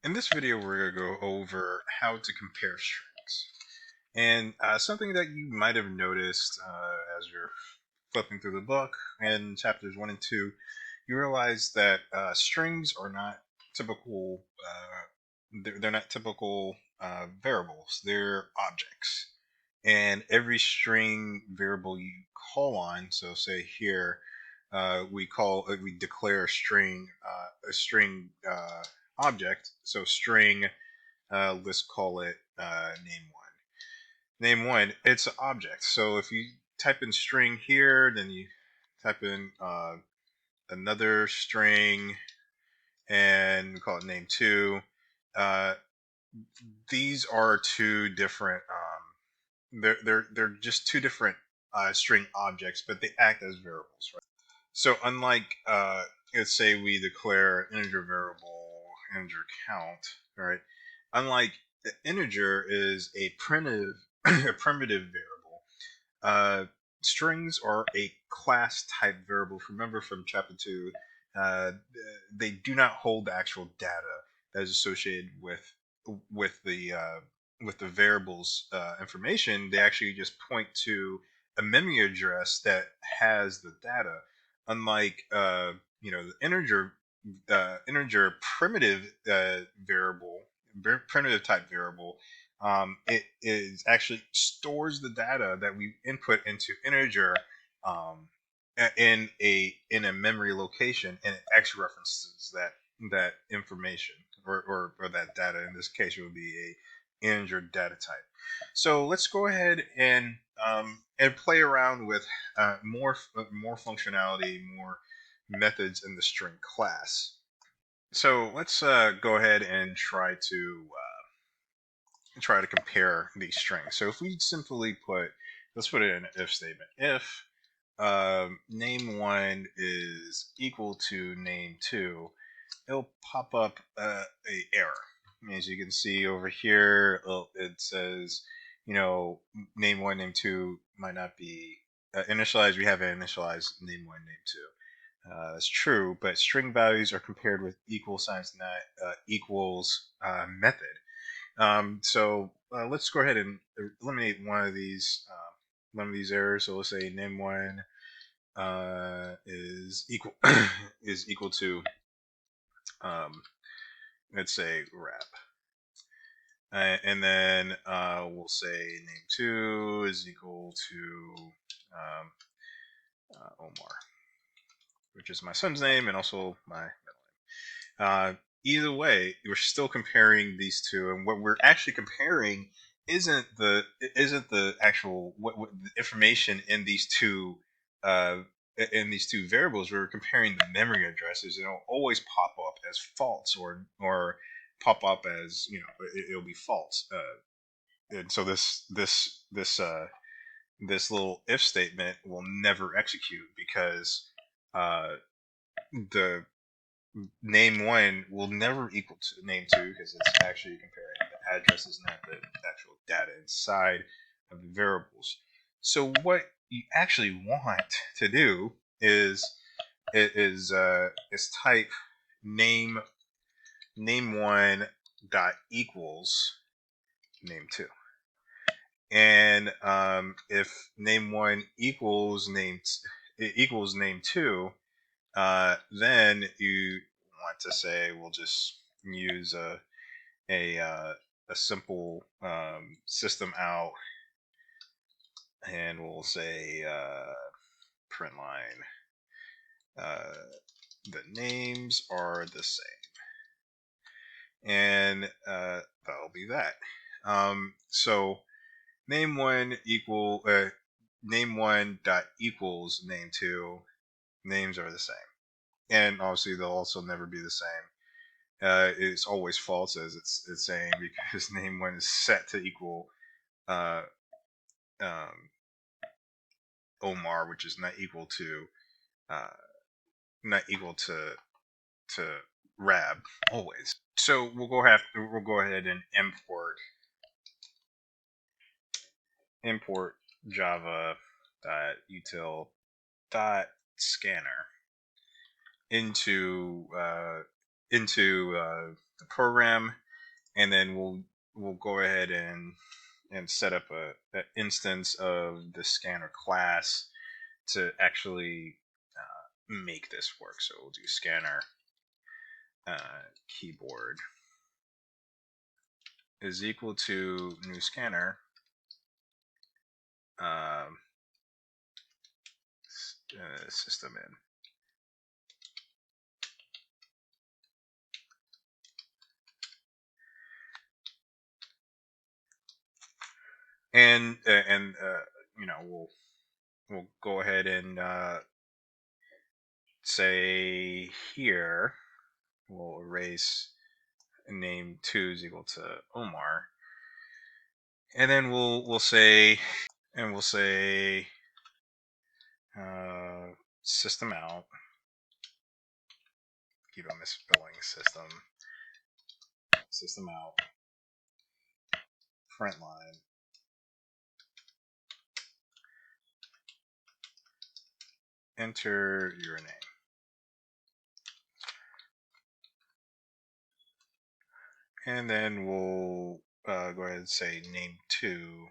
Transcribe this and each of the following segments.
In this video, we're going to go over how to compare strings. And something that you might have noticed as you're flipping through the book in chapters 1 and 2, you realize that strings are not typical, they're not typical variables, they're objects. And every string variable you call on, so say here, we declare a string object. So string, let's call it name one. Name one, it's an object. So if you type in string here, then you type in another string and we call it name two. Uh, these are two different. They're just two different string objects, but they act as variables, right? So unlike, let's say we declare integer variable, integer count, right? Unlike the integer is a primitive, a primitive variable. Uh, Strings are a class type variable. Remember from chapter 2, uh, they do not hold the actual data that is associated with the uh, with the variable's information. They actually just point to a memory address that has the data. Unlike the integer primitive variable, primitive type variable, it is actually stores the data that we input into integer um, in a memory location, and it actually references that information or that data. In this case, it would be a integer data type. So let's go ahead and play around with more functionality, more methods in the string class. So let's go ahead and try to compare these strings. So if we simply let's put it in an if statement. If name one is equal to name two, it'll pop up a error. As you can see over here, it says, name one, name two might not be initialized. We haven't initialized name one, name two. That's true, but string values are compared with equal signs, not equals method. So let's go ahead and eliminate one of these errors. So let's say name one is equal is equal to um, let's say wrap, and then we'll say name two is equal to Omar, which is my son's name and also my middle name. Either way, we're still comparing these two, and what we're actually comparing isn't the actual what the information uh, in these two variables. We're comparing the memory addresses, and it'll always pop up as false or pop up as it'll be false. And so this little if statement will never execute because uh, the name one will never equal to name two because it's actually comparing the addresses, not the actual data inside of the variables. So what you actually want to do is type name one dot equals name two, and if name one equals name two, then you want to say we'll just use a simple system out, and we'll say print line. The names are the same, and that'll be that. So name one dot equals name two. Names are the same, and obviously they'll also never be the same. It's always false, as it's saying, because name one is set to equal uh, um, Omar, which is uh, not equal to Rab always. So we'll go ahead and import Java util scanner into the program, and then we'll go ahead and set up an instance of the scanner class to actually make this work. So we'll do scanner keyboard is equal to new scanner system in. And you know, we'll go ahead and say here we'll erase name 2 is equal to Omar, and then we'll say system out, keep on misspelling system out, print line, enter your name. And then we'll go ahead and say name 2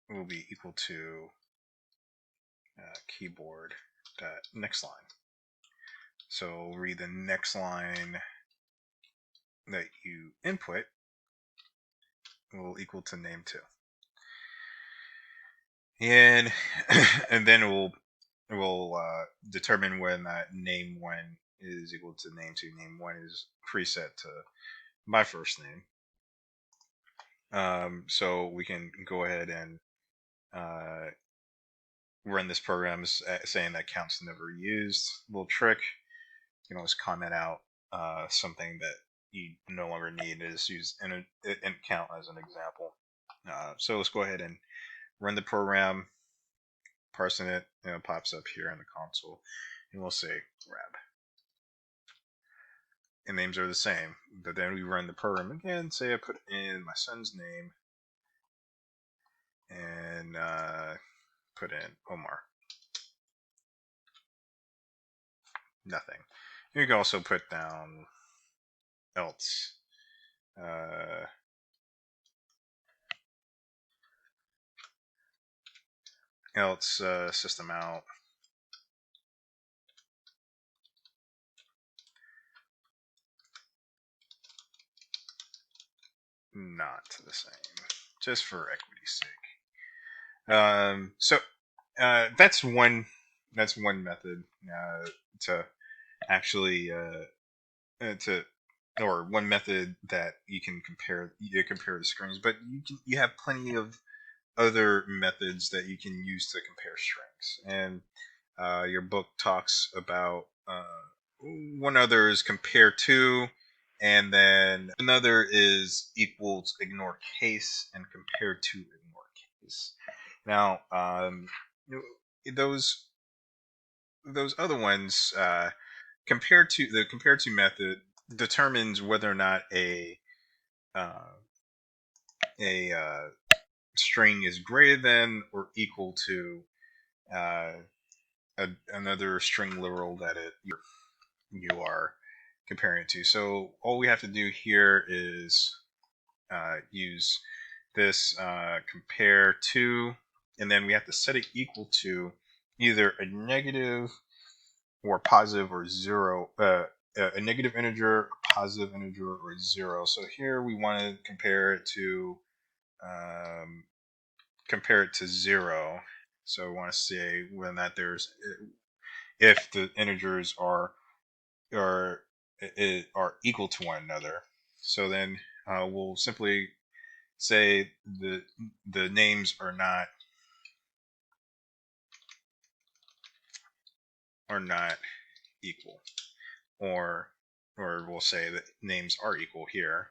will be equal to keyboard next line. So read the next line that you input will equal to name 2. And and then we'll determine when that name 1 is equal to name 2. Name 1 is preset to my first name. So we can go ahead and run this program saying that count's never used. Little trick, you can always comment out something that you no longer need. Is use int count as an example. So let's go ahead and run the program, parsing it, and it pops up here in the console, and we'll say grab. And names are the same, but then we run the program again. Say I put in my son's name and put in Omar. Nothing. You can also put down else. Else system out. Not the same, just for equity's sake. So that's one method to actually to or one method that you can compare the strings, but you have plenty of other methods that you can use to compare strings, and your book talks about one other is compare to, and then another is equals ignore case and compare to ignore case. Now those other ones compare to method determines whether or not a string is greater than or equal to another string literal that you are comparing it to. So all we have to do here is use this compare to, and then we have to set it equal to either a negative or positive or zero, a negative integer, a positive integer, or 0. So here we want to compare it to 0. So we want to say when that there's if the integers are equal to one another. So then we'll simply say the names are not equal, or we'll say that names are equal here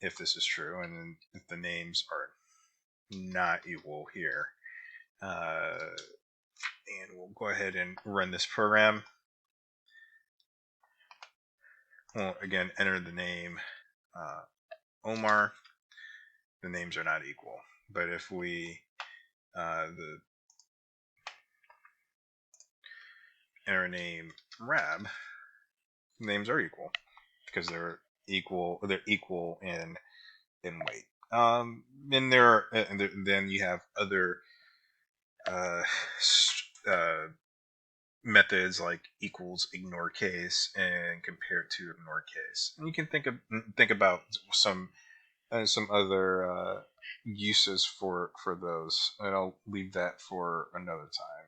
if this is true, and then if the names are not equal here, and we'll go ahead and run this program. We'll again enter the name Omar. The names are not equal, but if we enter name Rab, names are equal because they're equal in weight. And then you have other uh, uh, methods like equals ignore case and compare to ignore case. And you can think about some other uses for those, and I'll leave that for another time.